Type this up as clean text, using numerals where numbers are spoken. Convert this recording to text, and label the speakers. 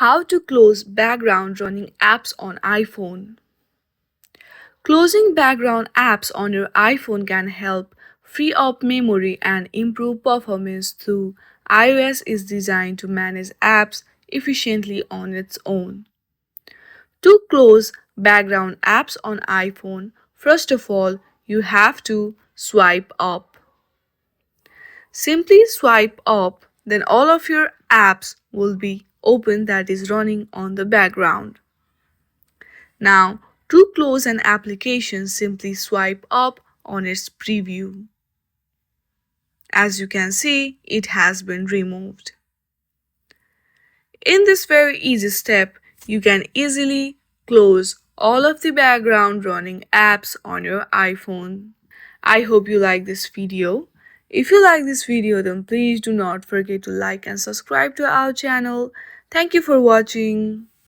Speaker 1: How to close background running apps on iPhone. Closing background apps on your iPhone can help free up memory and improve performance through iOS is designed to manage apps efficiently on its own. To close background apps on iPhone, first of all, you have to swipe up. Simply swipe up, then all of your apps will be open that is running on the background. Now, to close an application, simply swipe up on its preview. As you can see, it has been removed. In this very easy step, you can easily close all of the background running apps on your iPhone. I hope you like this video. If you like this video, then please do not forget to like and subscribe to our channel. Thank you for watching.